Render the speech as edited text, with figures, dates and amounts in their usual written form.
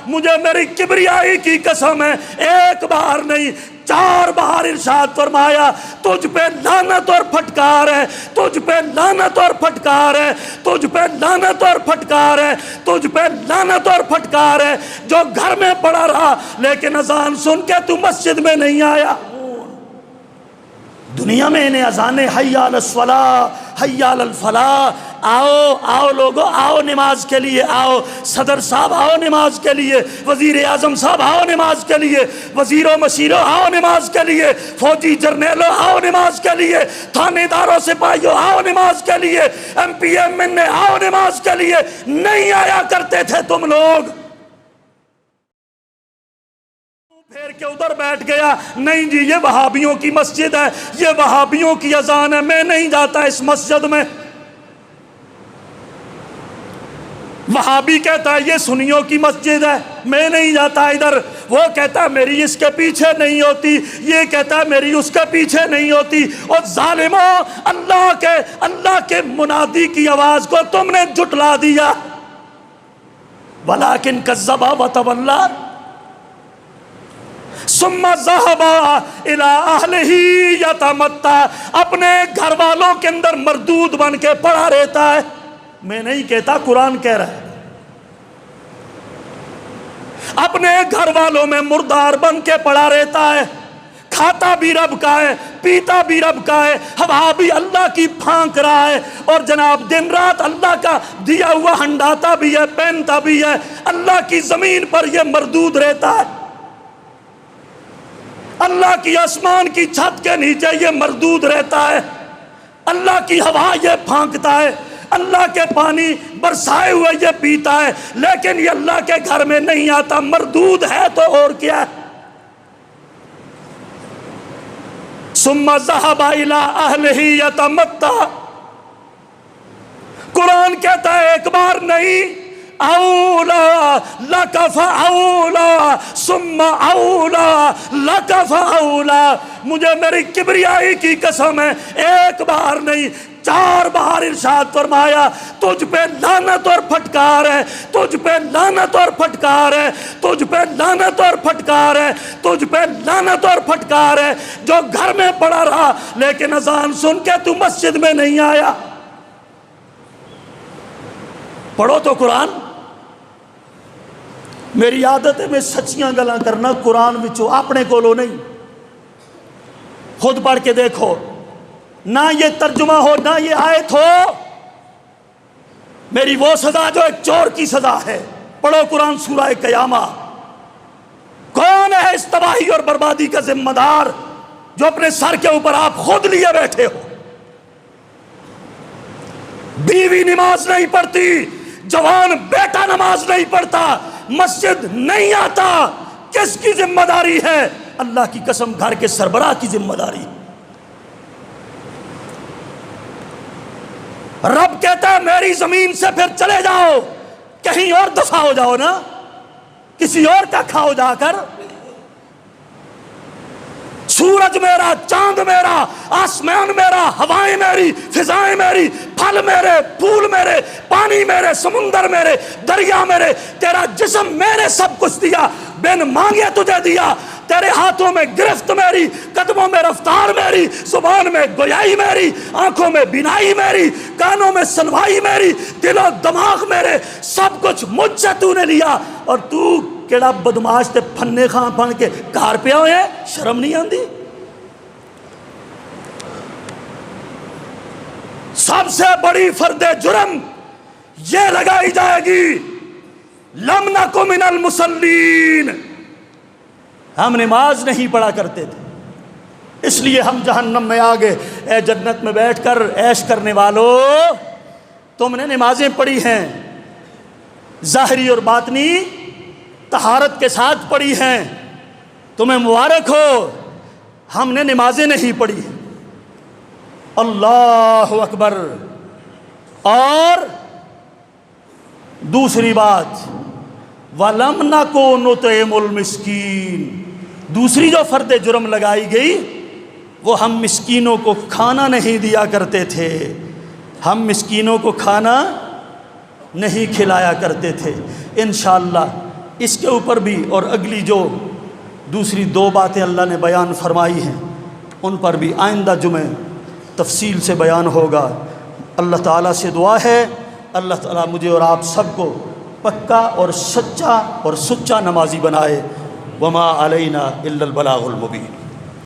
مجھے میری کبریائی کی قسم ہے، ایک بار نہیں 4 بار ارشاد فرمایا تجھ پہ لعنت اور پھٹکار ہے، تجھ پہ لعنت اور پھٹکار ہے، تجھ پہ لعنت اور پھٹکار ہے، تجھ پہ لعنت اور پھٹکار ہے جو گھر میں پڑا رہا لیکن اذان سن کے تو مسجد میں نہیں آیا۔ دنیا میں انہیں اذانیں حی علی الصلاۃ حی علی الفلاح، آؤ آؤ لوگو آؤ نماز کے لیے آؤ، صدر صاحب آؤ نماز کے لیے، وزیر اعظم صاحب آؤ نماز کے لیے، وزیروں مشیروں آؤ نماز کے لیے، فوجی جرنیلوں آؤ نماز کے لیے، تھانے داروں سپاہیوں آؤ نماز کے لیے، ایم پی ایم این اے آؤ نماز کے لیے۔ نہیں آیا کرتے تھے تم لوگ، پھیر کے ادھر بیٹھ گیا، نہیں جی یہ وہابیوں کی مسجد ہے، یہ وہابیوں کی اذان ہے، میں نہیں جاتا اس مسجد میں۔ وہابی کہتا ہے یہ سنیوں کی مسجد ہے، میں نہیں جاتا ادھر، وہ کہتا ہے میری اس کے پیچھے نہیں ہوتی، یہ کہتا ہے میری اس کے پیچھے نہیں ہوتی۔ اور ظالموں، اللہ کے منادی کی آواز کو تم نے جھٹلا دیا۔ وَلَٰكِنْ كَذَّبَ وَتَوَلَّىٰ ثم ذهب الى اهله يتمتع، اپنے گھر والوں کے اندر مردود بن کے پڑا رہتا ہے۔ میں نہیں کہتا، قرآن کہہ رہا ہے، اپنے گھر والوں میں مردار بن کے پڑا رہتا ہے، کھاتا بھی رب کا ہے، پیتا بھی رب کا ہے، ہوا بھی اللہ کی پھانک رہا ہے، اور جناب دن رات اللہ کا دیا ہوا ہنڈاتا بھی ہے، پہنتا بھی ہے، اللہ کی زمین پر یہ مردود رہتا ہے، اللہ کی آسمان کی چھت کے نیچے یہ مردود رہتا ہے، اللہ کی ہوا یہ پھانکتا ہے، اللہ کے پانی برسائے ہوئے یہ پیتا ہے، لیکن یہ اللہ کے گھر میں نہیں آتا، مردود ہے تو اور کیا ہے۔ ثم ذهب الى اهله يتمتع، قرآن کہتا ہے ایک بار نہیں، اولا لک فاولا ثم اولا لک فاولا، مجھے میری کبریائی کی قسم ہے، ایک بار نہیں 4 بار ارشاد فرمایا تجھ پہ لعنت اور پھٹکار ہے، تجھ پہ لعنت اور پھٹکار ہے، تجھ پہ لعنت اور پھٹکار ہے، تجھ پہ لعنت اور پھٹکار ہے جو گھر میں پڑا رہا لیکن اذان سن کے تو مسجد میں نہیں آیا۔ پڑھو تو قرآن۔ میری عادت ہے میں سچیاں گلاں کرنا قرآن وچوں، اپنے کولوں نہیں، خود پڑھ کے دیکھو، نہ یہ ترجمہ ہو نہ یہ آیت ہو، میری وہ سزا جو ایک چور کی سزا ہے۔ پڑھو قرآن سورہ قیامہ۔ کون ہے اس تباہی اور بربادی کا ذمہ دار جو اپنے سر کے اوپر آپ خود لیے بیٹھے ہو؟ بیوی نماز نہیں پڑھتی، جوان بیٹا نماز نہیں پڑھتا، مسجد نہیں آتا، کس کی ذمہ داری ہے؟ اللہ کی قسم گھر کے سربراہ کی ذمہ داری۔ رب کہتا ہے میری زمین سے پھر چلے جاؤ، کہیں اور دفع ہو جاؤ نا، کسی اور کا کھاؤ جا کر۔ سورج میرا، چاند میرا، آسمان میرا، ہوائیں میری، فضائیں میری، پھل میرے، پھول میرے، پانی میرے، سمندر میرے، دریا میرے، تیرا جسم میرے، سب کچھ دیا، بن مانگے تجھے دیا، تیرے ہاتھوں میں گرفت میری، قدموں میں رفتار میری، زبان میں گویائی میری، آنکھوں میں بینائی میری، کانوں میں سنوائی میری، دل و دماغ میرے، سب کچھ مجھ سے تو نے لیا، اور تو کیڑا بدماش تے پھنے خان پھن کے کار پیا ہوئے ہیں، شرم نہیں آندی؟ سب سے بڑی فرد جرم یہ لگائی جائے گی، لم نکن من المصلین، ہم نماز نہیں پڑھا کرتے تھے اس لیے ہم جہنم میں آ گئے۔ اے جنت میں بیٹھ کر عیش کرنے والوں، تم نے نمازیں پڑھی ہیں، ظاہری اور باطنی طہارت کے ساتھ پڑھی ہیں، تمہیں مبارک ہو، ہم نے نمازیں نہیں پڑھی۔ اللہ اکبر۔ اور دوسری بات، وَلَمْ نَكُن نُطْعِمُ الْمِسْكِينَ، دوسری جو فرد جرم لگائی گئی وہ ہم مسکینوں کو کھانا نہیں دیا کرتے تھے، ہم مسکینوں کو کھانا نہیں کھلایا کرتے تھے۔ انشاءاللہ اس کے اوپر بھی اور اگلی جو دوسری 2 باتیں اللہ نے بیان فرمائی ہیں ان پر بھی آئندہ جمعے تفصیل سے بیان ہوگا۔ اللہ تعالیٰ سے دعا ہے اللہ تعالیٰ مجھے اور آپ سب کو پکا اور سچا اور سچا نمازی بنائے۔ وما علینا الا البلاغ المبین۔